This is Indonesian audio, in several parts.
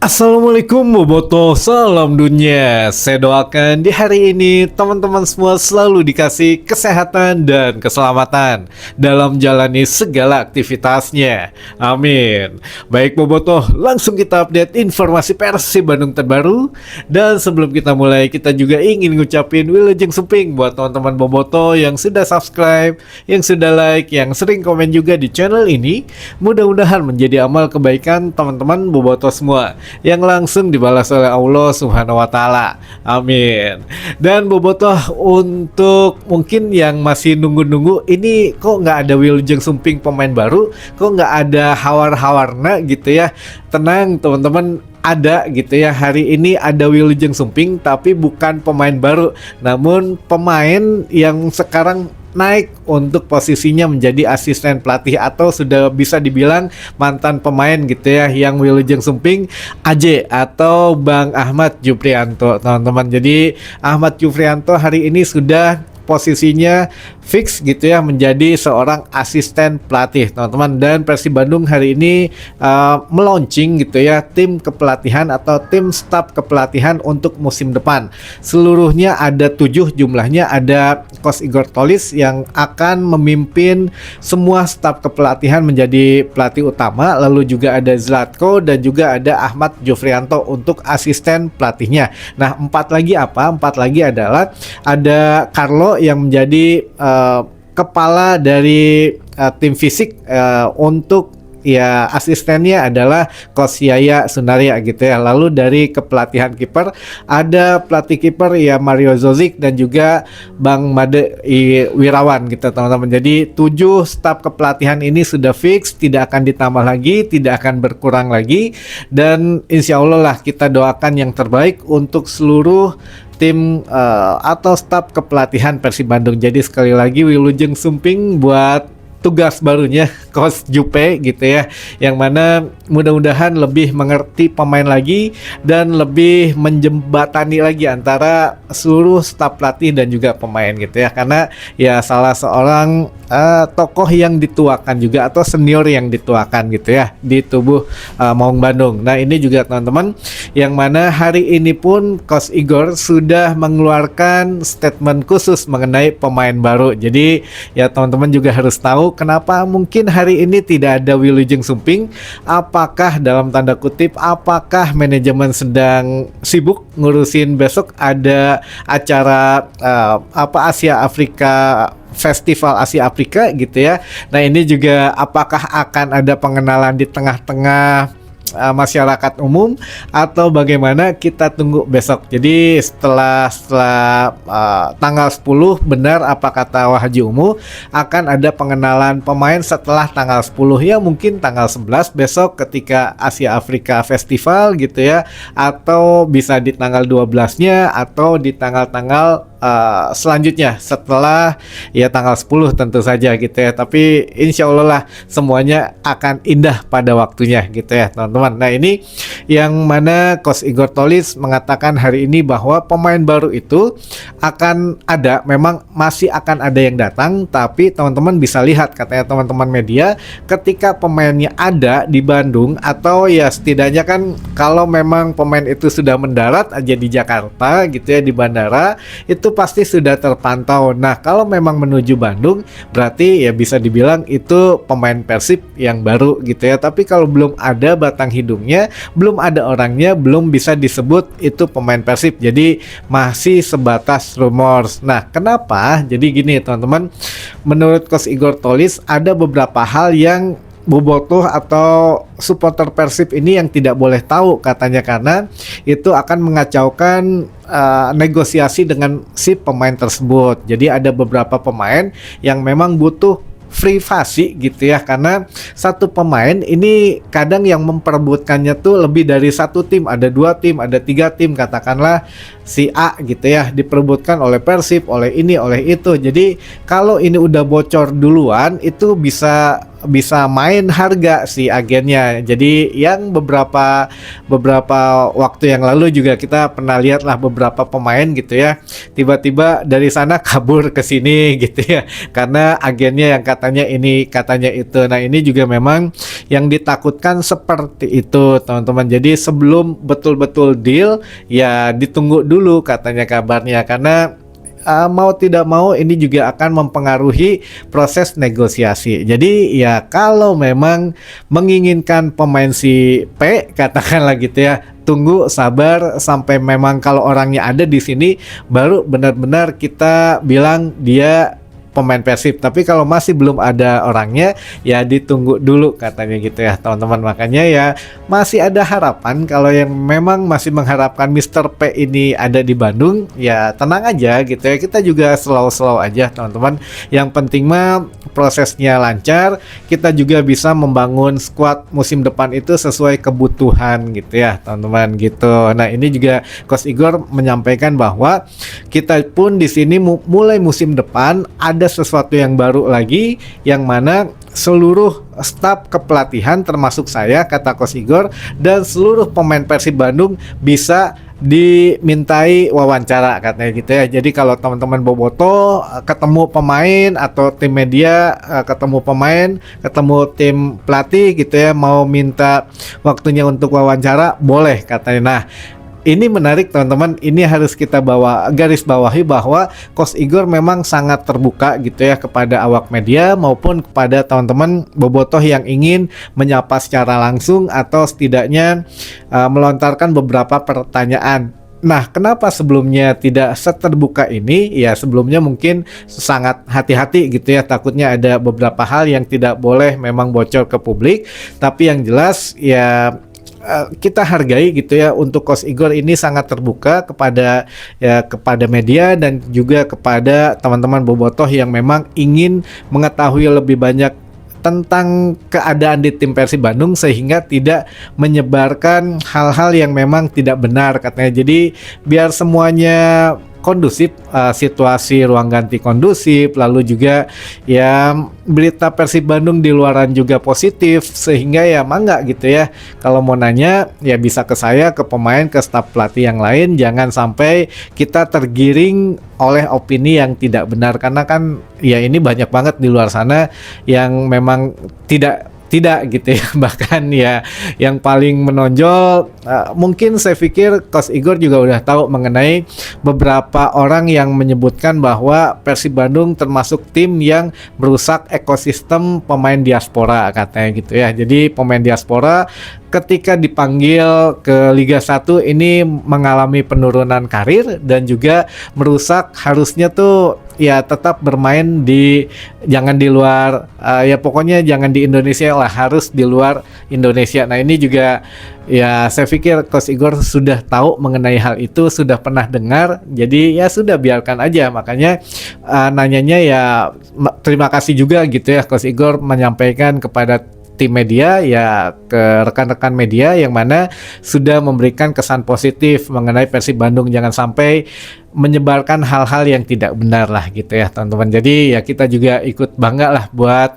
Assalamualaikum Boboto, salam dunia. Saya doakan di hari ini teman-teman semua selalu dikasih kesehatan dan keselamatan dalam jalani segala aktivitasnya. Amin. Baik Boboto, langsung kita update informasi Persib Bandung terbaru. Dan sebelum kita mulai, kita juga ingin ngucapin Wilujeng Suping buat teman-teman Boboto yang sudah subscribe, yang sudah like, yang sering komen juga di channel ini. Mudah-mudahan menjadi amal kebaikan teman-teman Boboto semua yang langsung dibalas oleh Allah Subhanahu wa taala. Amin. Dan Bobotoh, untuk mungkin yang masih nunggu-nunggu ini kok nggak ada Wilujeng Sumping pemain baru, kok nggak ada hawar-hawarna gitu ya. Tenang teman-teman, ada gitu ya. Hari ini ada Wilujeng Sumping tapi bukan pemain baru, namun pemain yang sekarang naik untuk posisinya menjadi asisten pelatih atau sudah bisa dibilang mantan pemain gitu ya, yang Wilujeng Sumping AJ atau Bang Ahmad Juprianto teman-teman. Jadi Ahmad Juprianto hari ini sudah posisinya fix gitu ya menjadi seorang asisten pelatih teman-teman. Dan Persib Bandung hari ini meluncing gitu ya tim kepelatihan atau tim staf kepelatihan untuk musim depan. Seluruhnya ada 7 jumlahnya. Ada Coach Igor Tolis yang akan memimpin semua staf kepelatihan menjadi pelatih utama, lalu juga ada Zlatko dan juga ada Ahmad Jufrianto untuk asisten pelatihnya. Nah, 4 lagi apa? 4 lagi adalah ada Carlo yang menjadi kepala dari tim fisik untuk ya asistennya adalah Coach Yaya Sunaria gitu ya. Lalu dari kepelatihan kiper ada pelatih kiper ya Mario Zozik dan juga Bang Made Wirawan gitu teman-teman. Jadi 7 staf kepelatihan ini sudah fix, tidak akan ditambah lagi, tidak akan berkurang lagi. Dan insya Allah lah kita doakan yang terbaik untuk seluruh tim atau staf kepelatihan Persib Bandung. Jadi sekali lagi Wilujeng Sumping buat tugas barunya Coach Jupe gitu ya, yang mana mudah-mudahan lebih mengerti pemain lagi dan lebih menjembatani lagi antara seluruh staf pelatih dan juga pemain gitu ya, karena ya salah seorang tokoh yang dituakan juga atau senior yang dituakan gitu ya di tubuh Maung Bandung. Nah ini juga teman-teman, yang mana hari ini pun Coach Igor sudah mengeluarkan statement khusus mengenai pemain baru. Jadi ya teman-teman juga harus tahu kenapa mungkin hari ini tidak ada Wilujeng Sumping. Apakah dalam tanda kutip, apakah manajemen sedang sibuk ngurusin besok ada acara Asia Afrika, Festival Asia Afrika gitu ya. Nah ini juga apakah akan ada pengenalan di tengah-tengah masyarakat umum atau bagaimana, kita tunggu besok. Jadi setelah tanggal 10 benar apa kata Wahaji Umu, akan ada pengenalan pemain setelah tanggal 10 ya, mungkin tanggal 11 besok ketika Asia Afrika Festival gitu ya, atau bisa di tanggal 12-nya atau di tanggal-tanggal selanjutnya setelah ya tanggal 10 tentu saja gitu ya. Tapi insya Allah lah semuanya akan indah pada waktunya gitu ya teman-teman. Nah ini yang mana Coach Igor Tolis mengatakan hari ini bahwa pemain baru itu akan ada, memang masih akan ada yang datang, tapi teman-teman bisa lihat katanya teman-teman media, ketika pemainnya ada di Bandung atau ya setidaknya kan kalau memang pemain itu sudah mendarat aja di Jakarta gitu ya di bandara, itu pasti sudah terpantau. Nah kalau memang menuju Bandung berarti ya bisa dibilang itu pemain Persib yang baru gitu ya. Tapi kalau belum ada batang hidungnya, belum ada orangnya, belum bisa disebut itu pemain Persib. Jadi masih sebatas rumors. Nah kenapa? Jadi gini teman-teman, menurut Coach Igor Tolis ada beberapa hal yang bobotoh atau supporter Persib ini yang tidak boleh tahu katanya, karena itu akan mengacaukan negosiasi dengan si pemain tersebut. Jadi ada beberapa pemain yang memang butuh privasi gitu ya, karena satu pemain ini kadang yang memperebutkannya tuh lebih dari satu tim, ada 2 tim, ada 3 tim, katakanlah si A gitu ya diperebutkan oleh Persib, oleh ini, oleh itu. Jadi kalau ini udah bocor duluan itu bisa bisa main harga si agennya. Jadi yang beberapa waktu yang lalu juga kita pernah lihat lah beberapa pemain gitu ya, tiba-tiba dari sana kabur ke sini gitu ya, karena agennya yang katanya ini katanya itu. Nah ini juga memang yang ditakutkan seperti itu teman-teman. Jadi sebelum betul-betul deal ya ditunggu dulu katanya kabarnya, karena mau tidak mau ini juga akan mempengaruhi proses negosiasi. Jadi ya kalau memang menginginkan pemain si P katakanlah gitu ya, tunggu sabar sampai memang kalau orangnya ada di sini baru benar-benar kita bilang dia pemain Persib. Tapi kalau masih belum ada orangnya ya ditunggu dulu katanya gitu ya teman-teman. Makanya ya masih ada harapan. Kalau yang memang masih mengharapkan Mr. P ini ada di Bandung ya tenang aja gitu ya, kita juga slow-slow aja teman-teman. Yang penting mah prosesnya lancar, kita juga bisa membangun squad musim depan itu sesuai kebutuhan gitu ya teman-teman gitu. Nah ini juga Coach Igor menyampaikan bahwa kita pun di sini mulai musim depan ada sesuatu yang baru lagi, yang mana seluruh staf kepelatihan termasuk saya, kata Coach Igor, dan seluruh pemain Persib Bandung bisa dimintai wawancara katanya gitu ya. Jadi kalau teman-teman boboto ketemu pemain atau tim media ketemu pemain, ketemu tim pelatih gitu ya, mau minta waktunya untuk wawancara boleh katanya. Nah ini menarik teman-teman, ini harus kita garis bawahi bahwa Coach Igor memang sangat terbuka gitu ya kepada awak media maupun kepada teman-teman bobotoh yang ingin menyapa secara langsung atau setidaknya melontarkan beberapa pertanyaan. Nah, kenapa sebelumnya tidak seterbuka ini? Ya, sebelumnya mungkin sangat hati-hati gitu ya, takutnya ada beberapa hal yang tidak boleh memang bocor ke publik. Tapi yang jelas ya kita hargai gitu ya, untuk Coach Igor ini sangat terbuka kepada media dan juga kepada teman-teman bobotoh yang memang ingin mengetahui lebih banyak tentang keadaan di tim Persib Bandung sehingga tidak menyebarkan hal-hal yang memang tidak benar katanya. Jadi biar semuanya kondusif, situasi ruang ganti kondusif, lalu juga ya berita Persib Bandung di luaran juga positif, sehingga ya mangga gitu ya, kalau mau nanya ya bisa ke saya, ke pemain, ke staf pelatih yang lain. Jangan sampai kita tergiring oleh opini yang tidak benar, karena kan ya ini banyak banget di luar sana yang memang tidak gitu ya. Bahkan ya yang paling menonjol mungkin saya pikir Coach Igor juga udah tahu mengenai beberapa orang yang menyebutkan bahwa Persib Bandung termasuk tim yang merusak ekosistem pemain diaspora katanya gitu ya. Jadi pemain diaspora ketika dipanggil ke Liga 1 ini mengalami penurunan karir dan juga merusak, harusnya tuh ya tetap bermain jangan di luar ya pokoknya jangan di Indonesia lah, harus di luar Indonesia. Nah ini juga ya saya pikir Coach Igor sudah tahu mengenai hal itu, sudah pernah dengar, jadi ya sudah biarkan aja. Makanya nanyanya ya terima kasih juga gitu ya Coach Igor menyampaikan kepada tim media ya, ke rekan-rekan media yang mana sudah memberikan kesan positif mengenai Persib Bandung, jangan sampai menyebarkan hal-hal yang tidak benar lah gitu ya teman-teman. Jadi ya kita juga ikut bangga lah buat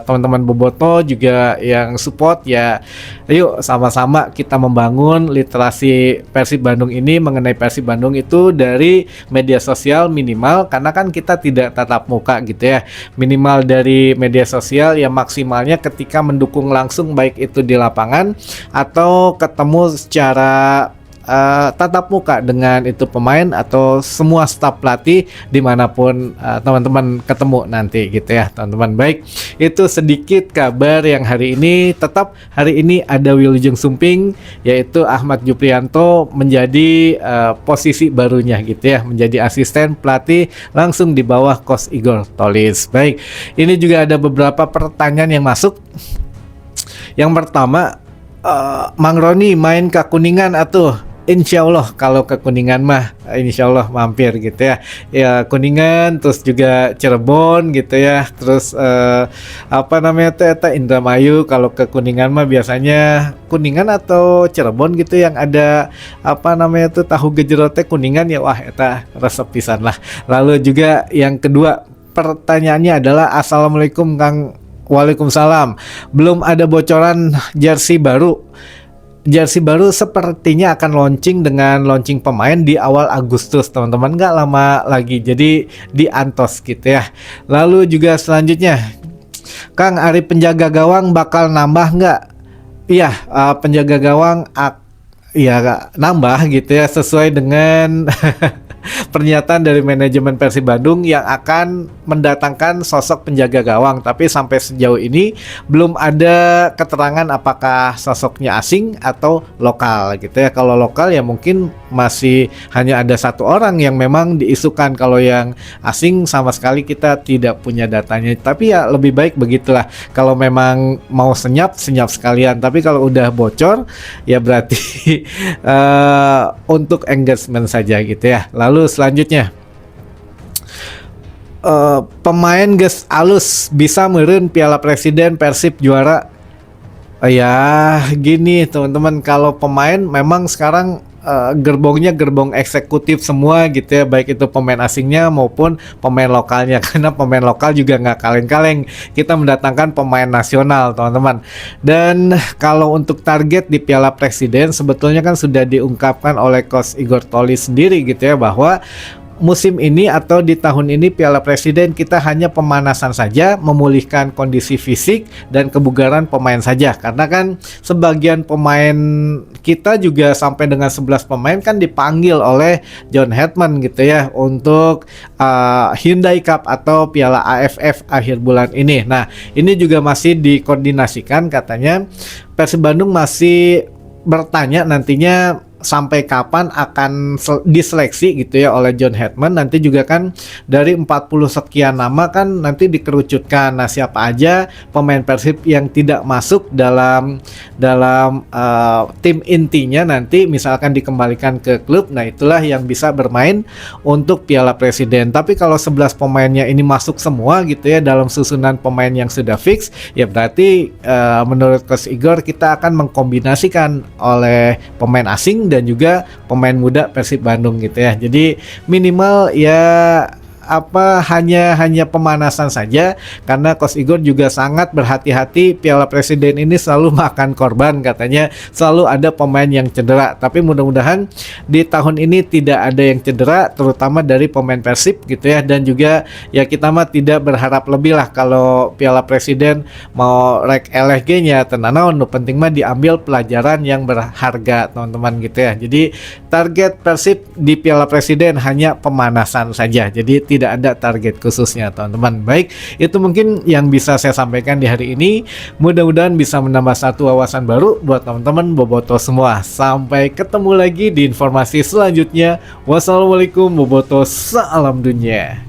teman-teman boboto juga yang support ya. Yuk sama-sama kita membangun literasi Persib Bandung ini, mengenai Persib Bandung itu dari media sosial minimal, karena kan kita tidak tatap muka gitu ya. Minimal dari media sosial ya, maksimalnya ketika mendukung langsung baik itu di lapangan atau ketemu secara tatap muka dengan itu pemain atau semua staf pelatih dimanapun teman-teman ketemu nanti gitu ya teman-teman. Baik, itu sedikit kabar yang hari ini. Tetap hari ini ada Wilujeng Sumping, yaitu Ahmad Juprianto menjadi posisi barunya gitu ya, menjadi asisten pelatih langsung di bawah Coach Igor Tolis. Baik, ini juga ada beberapa pertanyaan yang masuk. Yang pertama, Mang Roni main ke Kuningan atuh. Insya Allah kalau ke Kuningan mah Insya Allah mampir gitu ya. Ya Kuningan, terus juga Cirebon gitu ya. Terus apa namanya tuh eta Indramayu. Kalau ke Kuningan mah biasanya Kuningan atau Cirebon gitu yang ada apa namanya tuh tahu gejrot teh Kuningan ya, wah eta resep pisan lah. Lalu juga yang kedua pertanyaannya adalah Assalamualaikum Kang Waalaikumsalam. Belum ada bocoran jersey baru. Jersey baru sepertinya akan launching dengan launching pemain di awal Agustus, teman-teman, nggak lama lagi. Jadi di Antos gitu ya. Lalu juga selanjutnya, Kang, Ari penjaga gawang bakal nambah nggak? Iya, penjaga gawang iya nambah gitu ya, sesuai dengan pernyataan dari manajemen Persib Bandung yang akan mendatangkan sosok penjaga gawang. Tapi sampai sejauh ini belum ada keterangan apakah sosoknya asing atau lokal gitu ya. Kalau lokal ya mungkin masih hanya ada satu orang yang memang diisukan. Kalau yang asing sama sekali kita tidak punya datanya. Tapi ya lebih baik begitulah. Kalau memang mau senyap sekalian. Tapi kalau udah bocor ya berarti untuk engagement saja gitu ya. Lalu selanjutnya, pemain geus alus bisa meureun Piala Presiden Persib juara. Ya gini teman-teman, kalau pemain memang sekarang gerbongnya gerbong eksekutif semua gitu ya, baik itu pemain asingnya maupun pemain lokalnya, karena pemain lokal juga nggak kaleng-kaleng, kita mendatangkan pemain nasional teman-teman. Dan kalau untuk target di Piala Presiden sebetulnya kan sudah diungkapkan oleh Coach Igor Toli sendiri gitu ya, bahwa musim ini atau di tahun ini Piala Presiden kita hanya pemanasan saja, memulihkan kondisi fisik dan kebugaran pemain saja. Karena kan sebagian pemain kita juga sampai dengan 11 pemain kan dipanggil oleh John Hetman gitu ya untuk Hyundai Cup atau Piala AFF akhir bulan ini. Nah, ini juga masih dikoordinasikan, katanya Persib Bandung masih bertanya nantinya sampai kapan akan diseleksi gitu ya oleh John Hetman. Nanti juga kan dari 40 sekian nama kan nanti dikerucutkan. Nah, siapa aja pemain Persib yang tidak masuk dalam tim intinya nanti misalkan dikembalikan ke klub. Nah, itulah yang bisa bermain untuk Piala Presiden. Tapi kalau 11 pemainnya ini masuk semua gitu ya dalam susunan pemain yang sudah fix, ya berarti menurut Coach Igor kita akan mengkombinasikan oleh pemain asing dan juga pemain muda Persib Bandung gitu ya. Jadi minimal ya hanya pemanasan saja, karena Coach Igor juga sangat berhati-hati. Piala Presiden ini selalu makan korban, katanya selalu ada pemain yang cedera. Tapi mudah-mudahan di tahun ini tidak ada yang cedera, terutama dari pemain Persib gitu ya. Dan juga ya kita mah tidak berharap lebih lah kalau Piala Presiden mau rek LSG-nya tenanawan, penting mah diambil pelajaran yang berharga teman-teman gitu ya. Jadi target Persib di Piala Presiden hanya pemanasan saja. Jadi tidak ada target khususnya teman-teman. Baik, itu mungkin yang bisa saya sampaikan di hari ini. Mudah-mudahan bisa menambah satu wawasan baru buat teman-teman Boboto semua. Sampai ketemu lagi di informasi selanjutnya. Wassalamualaikum Boboto, salam dunia.